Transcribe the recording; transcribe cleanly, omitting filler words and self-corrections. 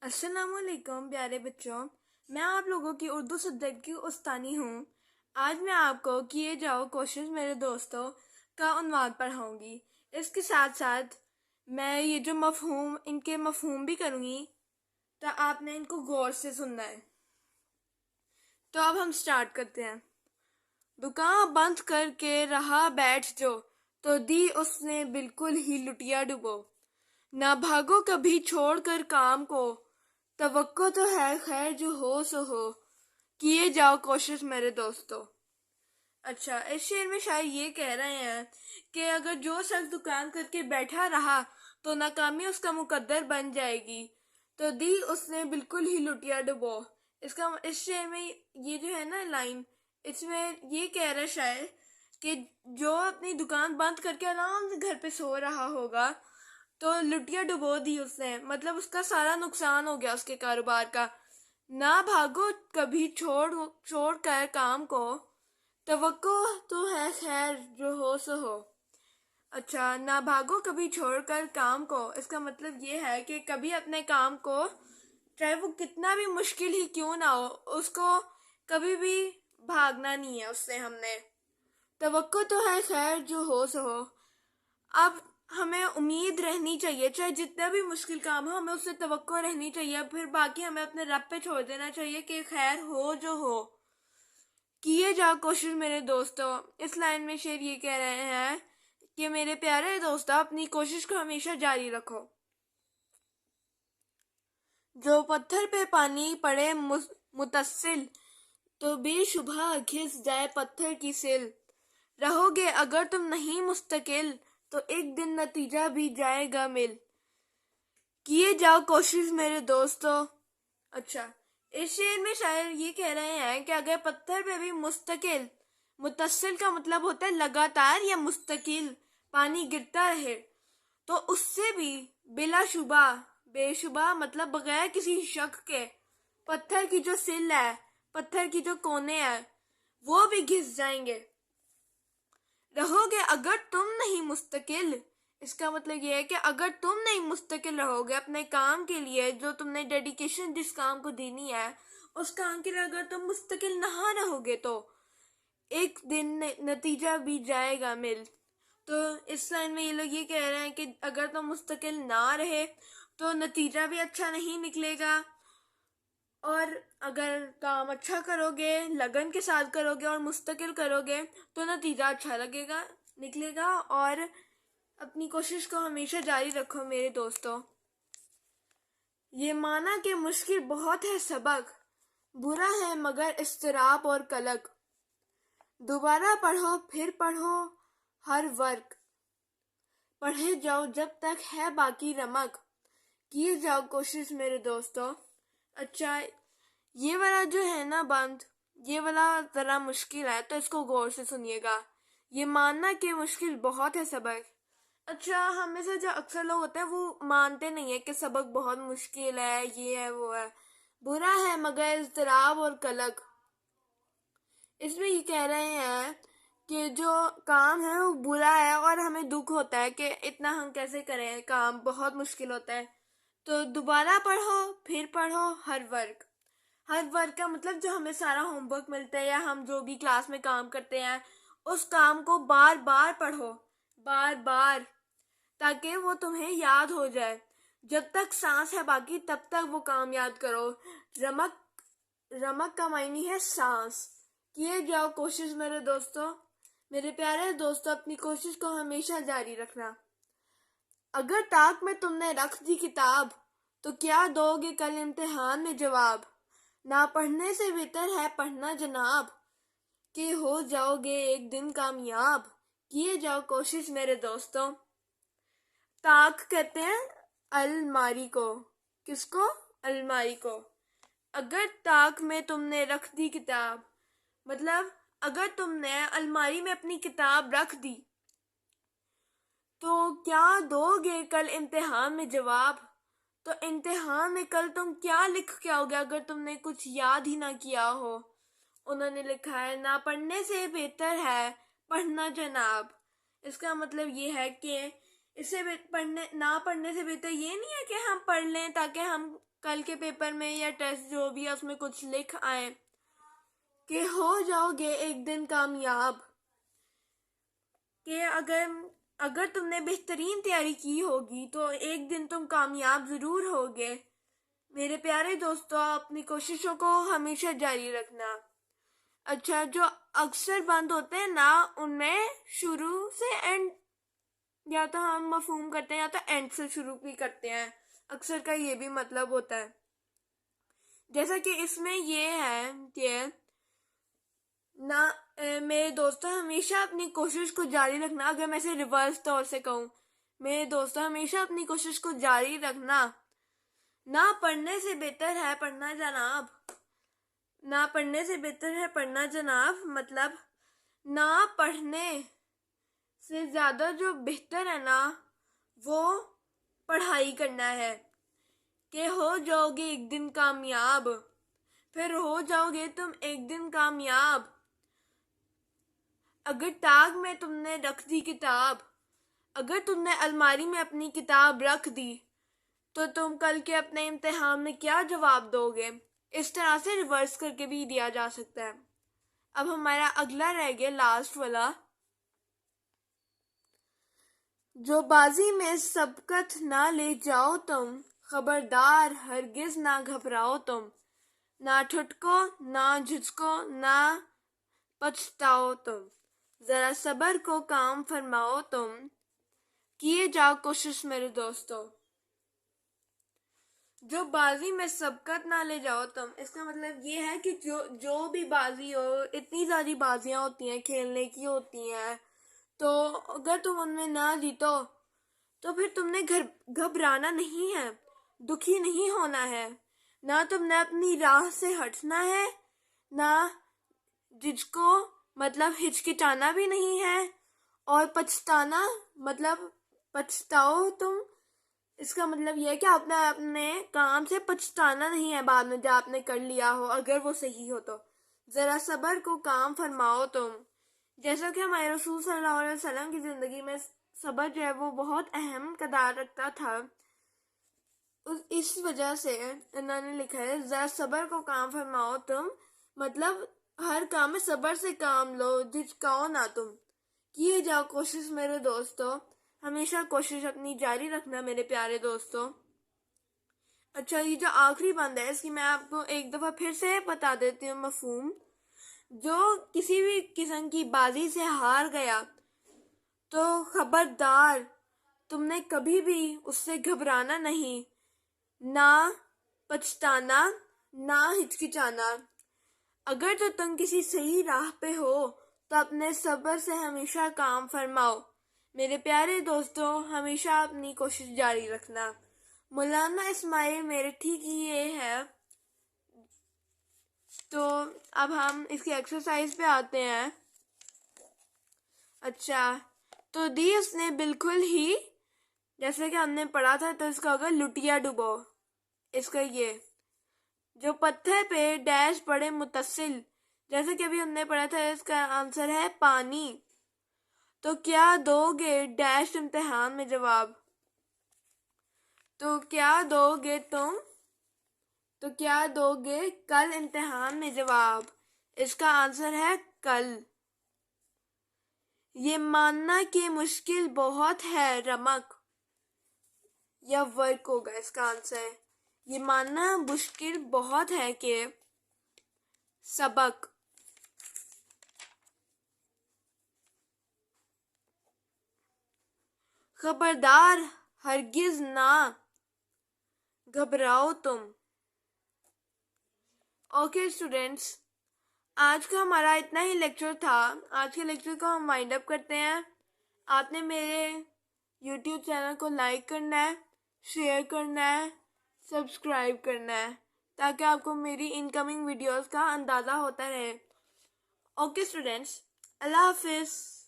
अस्सलाम वालेकुम प्यारे बच्चों। मैं आप लोगों की उर्दू सब्जेक्ट की उस्तानी हूँ। आज मैं आपको किए जाओ कोशिश मेरे दोस्तों का उन्वान पढ़ाऊँगी। इसके साथ साथ मैं ये जो मफहूम इनके मफहूम भी करूँगी, तो आपने इनको गौर से सुनना है। तो अब हम स्टार्ट करते हैं। दुकान बंद करके रहा बैठ जो, तो दी उसने बिल्कुल ही लुटिया डुबो। ना भागो कभी छोड़ कर काम को, तवक्को तो है खैर जो हो सो हो, किए जाओ कोशिश मेरे दोस्तों। अच्छा, इस शेर में शायद ये कह रहे हैं कि अगर जो शख्स दुकान करके बैठा रहा तो नाकामी उसका मुकद्दर बन जाएगी। तो दी उसने बिल्कुल ही लुटिया डुबो। इस शेर में ये जो है ना लाइन, इसमें ये कह रहा है शायद कि जो अपनी दुकान बंद करके आराम से घर पे सो रहा होगा, तो लुटिया डुबो दी उसने, मतलब उसका सारा नुकसान हो गया उसके कारोबार का। ना भागो कभी छोड़ छोड़ कर काम को, तवक्को तो है खैर जो हो सो हो। अच्छा, ना भागो कभी छोड़कर काम को, इसका मतलब ये है कि कभी अपने काम को, चाहे वो कितना भी मुश्किल ही क्यों ना हो, उसको कभी भी भागना नहीं है उससे हमने। तवक्को तो है खैर जो हो सो हो। अब हमें उम्मीद रहनी चाहिए, चाहे जितना भी मुश्किल काम हो हमें उससे तवक्को रहनी चाहिए, फिर बाकी हमें अपने रब पे छोड़ देना चाहिए कि खैर हो जो हो, किए जाओ कोशिश मेरे दोस्तों। इस लाइन में शेर ये कह रहे हैं कि मेरे प्यारे दोस्तों, अपनी कोशिश को हमेशा जारी रखो। जो पत्थर पे पानी पड़े मुतस्सिल, तो बेशुबह घिस जाए पत्थर की सिल। रहोगे अगर तुम नहीं मुस्तकिल, तो एक दिन नतीजा भी जाएगा मिल। किए जाओ कोशिश मेरे दोस्तों। अच्छा, इस शेर में शायर ये कह रहे हैं कि अगर पत्थर पे भी मुस्तकिल, मुतस्सिल का मतलब होता है लगातार या मुस्तकिल पानी गिरता रहे, तो उससे भी बिलाशुबा, बेशुबा मतलब बगैर किसी शक के, पत्थर की जो सिल है, पत्थर की जो कोने हैं, वो भी घिस जाएंगे। रहोगे अगर तुम नहीं मुस्तकिल, इसका मतलब ये है कि अगर तुम नहीं मुस्तकिल रहोगे अपने काम के लिए, जो तुमने डेडिकेशन जिस काम को देनी है उस काम के लिए अगर तुम मुस्तकिल ना रहोगे, तो एक दिन नतीजा भी जाएगा मिल। तो इस लाइन में ये लोग ये कह रहे हैं कि अगर तुम मुस्तकिल ना रहे तो नतीजा भी अच्छा नहीं निकलेगा, और अगर काम अच्छा करोगे, लगन के साथ करोगे और मुस्तकिल करोगे, तो नतीजा अच्छा लगेगा निकलेगा। और अपनी कोशिश को हमेशा जारी रखो मेरे दोस्तों। ये माना कि मुश्किल बहुत है सबक, बुरा है मगर इस्तिराब और कलक। दोबारा पढ़ो फिर पढ़ो हर वर्क, पढ़े जाओ जब तक है बाकी रमक। किए जाओ कोशिश मेरे दोस्तों। अच्छा, ये वाला जो है ना बंद, ये वाला ज़रा मुश्किल है, तो इसको गौर से सुनिएगा। ये मानना कि मुश्किल बहुत है सबक। अच्छा, हम में से जो अक्सर लोग होते हैं वो मानते नहीं है कि सबक बहुत मुश्किल है, ये है वो है। बुरा है मगर इज़्तिराब और कलक, इसमें ये कह रहे हैं कि जो काम है वो बुरा है और हमें दुख होता है कि इतना हम कैसे करें, काम बहुत मुश्किल होता है। तो दोबारा पढ़ो फिर पढ़ो हर वर्क। हर वर्क का मतलब जो हमें सारा होमवर्क मिलता है या हम जो भी क्लास में काम करते हैं, उस काम को बार बार पढ़ो, बार बार, ताकि वो तुम्हें याद हो जाए। जब तक सांस है बाकी तब तक वो काम याद करो। रमक, रमक का मायने है सांस। किए जाओ कोशिश मेरे दोस्तों। मेरे प्यारे दोस्तों, अपनी कोशिश को हमेशा जारी रखना। अगर ताक में तुमने रख दी किताब, तो क्या दोगे कल इम्तिहान में जवाब। ना पढ़ने से बेहतर है पढ़ना जनाब, कि हो जाओगे एक दिन कामयाब। किए जाओ कोशिश मेरे दोस्तों। ताक कहते हैं अलमारी को। किसको? अलमारी को। अगर ताक में तुमने रख दी किताब, मतलब अगर तुमने अलमारी में अपनी किताब रख दी, तो क्या दोगे कल इम्तिहान में जवाब। तो इम्तिहान में कल तुम क्या लिख के आओगे अगर तुमने कुछ याद ही ना किया हो। उन्होंने लिखा है ना पढ़ने से बेहतर है पढ़ना जनाब। इसका मतलब ये है कि اسے نہ پڑھنے سے بہتر یہ نہیں ہے کہ ہم پڑھ لیں تاکہ ہم کل کے پیپر میں یا ٹیسٹ جو بھی ہے اس میں کچھ لکھ آئیں کہ ہو جاؤ گے ایک دن کامیاب، کہ اگر تم نے بہترین تیاری کی ہوگی تو ایک دن تم کامیاب ضرور ہوگے۔ میرے پیارے دوستو، اپنی کوششوں کو ہمیشہ جاری رکھنا۔ اچھا، جو اکثر بند ہوتے ہیں نا، ان میں شروع سے اینڈ یا تو ہم مفہوم کرتے ہیں یا تو اینڈ سے شروع بھی کرتے ہیں، اکثر کا یہ بھی مطلب ہوتا ہے۔ جیسا کہ اس میں یہ ہے کہ نہ میرے دوستو ہمیشہ اپنی کوشش کو جاری رکھنا۔ اگر میں اسے ریورس طور سے کہوں، میرے دوستو ہمیشہ اپنی کوشش کو جاری رکھنا۔ نہ پڑھنے سے بہتر ہے پڑھنا جناب، نہ پڑھنے سے بہتر ہے پڑھنا جناب، مطلب نہ پڑھنے سے زیادہ جو بہتر ہے نا وہ پڑھائی کرنا ہے، کہ ہو جاؤ گے ایک دن کامیاب، پھر ہو جاؤ گے تم ایک دن کامیاب۔ اگر ٹاگ میں تم نے رکھ دی کتاب، اگر تم نے الماری میں اپنی کتاب رکھ دی تو تم کل کے اپنے امتحان میں کیا جواب دو گے؟ اس طرح سے ریورس کر کے بھی دیا جا سکتا ہے۔ اب ہمارا اگلا رہ گیا لاسٹ والا، جو بازی میں سبقت نہ لے جاؤ تم، خبردار ہرگز نہ گھبراؤ تم، نہ ٹھٹکو نہ جھجکو نہ پچھتاؤ تم، ذرا صبر کو کام فرماؤ تم، کیے جاؤ کوشش میرے دوستو۔ جو بازی میں سبقت نہ لے جاؤ تم، اس کا مطلب یہ ہے کہ جو بھی بازی ہو، اتنی ساری بازیاں ہوتی ہیں کھیلنے کی ہوتی ہیں، تو اگر تم ان میں نہ جیتو تو پھر تم نے گھبرانا نہیں ہے، دکھی نہیں ہونا ہے، نہ تم نے اپنی راہ سے ہٹنا ہے، نہ جھجکو مطلب ہچکچانا بھی نہیں ہے، اور پچھتانا مطلب پچھتاؤ تم، اس کا مطلب یہ ہے کہ آپ نے اپنے کام سے پچھتانا نہیں ہے بعد میں جب آپ نے کر لیا ہو، اگر وہ صحیح ہو تو۔ ذرا صبر کو کام فرماؤ تم، جیسا کہ ہمارے رسول صلی اللہ علیہ وسلم کی زندگی میں صبر جو ہے وہ بہت اہم کردار رکھتا تھا، اس وجہ سے انہوں نے لکھا ہے ذرا صبر کو کام فرماؤ تم، مطلب ہر کام میں صبر سے کام لو، جھجکاؤ نہ تم، کیے جاؤ کوشش میرے دوستو، ہمیشہ کوشش اپنی جاری رکھنا میرے پیارے دوستو۔ اچھا، یہ جو آخری بند ہے اس کی میں آپ کو ایک دفعہ پھر سے بتا دیتی ہوں مفہوم۔ جو کسی بھی قسم کی بازی سے ہار گیا تو خبردار تم نے کبھی بھی اس سے گھبرانا نہیں، نہ پچھتانا نہ ہچکچانا۔ اگر تو تم کسی صحیح راہ پہ ہو تو اپنے صبر سے ہمیشہ کام فرماؤ میرے پیارے دوستو، ہمیشہ اپنی کوشش جاری رکھنا۔ مولانا اسماعیل میرٹھی کی یہ ہے۔ تو اب ہم اس کی ایکسرسائز پہ آتے ہیں۔ اچھا، تو دی اس نے بالکل ہی جیسے کہ ہم نے پڑھا تھا، تو اس کا ہوگا لٹیا ڈبو۔ اس کا یہ جو پتھر پہ ڈیش پڑے متصل، جیسے کہ ابھی ہم نے پڑھا تھا، اس کا آنسر ہے پانی۔ تو کیا دو گے ڈیش امتحان میں جواب، تو کیا دو گے تم، تو کیا دو گے کل امتحان میں جواب، اس کا آنسر ہے کل۔ یہ ماننا کہ مشکل بہت ہے رمق، یا ورک ہوگا اس کا آنسر، یہ ماننا مشکل بہت ہے کہ سبق۔ خبردار ہرگز نہ گھبراؤ تم۔ اوکے اسٹوڈینٹس، آج کا ہمارا اتنا ہی لیکچر تھا۔ آج کے لیکچر کو ہم وائنڈ اپ کرتے ہیں۔ آپ نے میرے یوٹیوب چینل کو لائک کرنا ہے، شیئر کرنا ہے، سبسکرائب کرنا ہے، تاکہ آپ کو میری انکمنگ ویڈیوز کا اندازہ ہوتا رہے۔ اوکے اسٹوڈینٹس، اللہ حافظ۔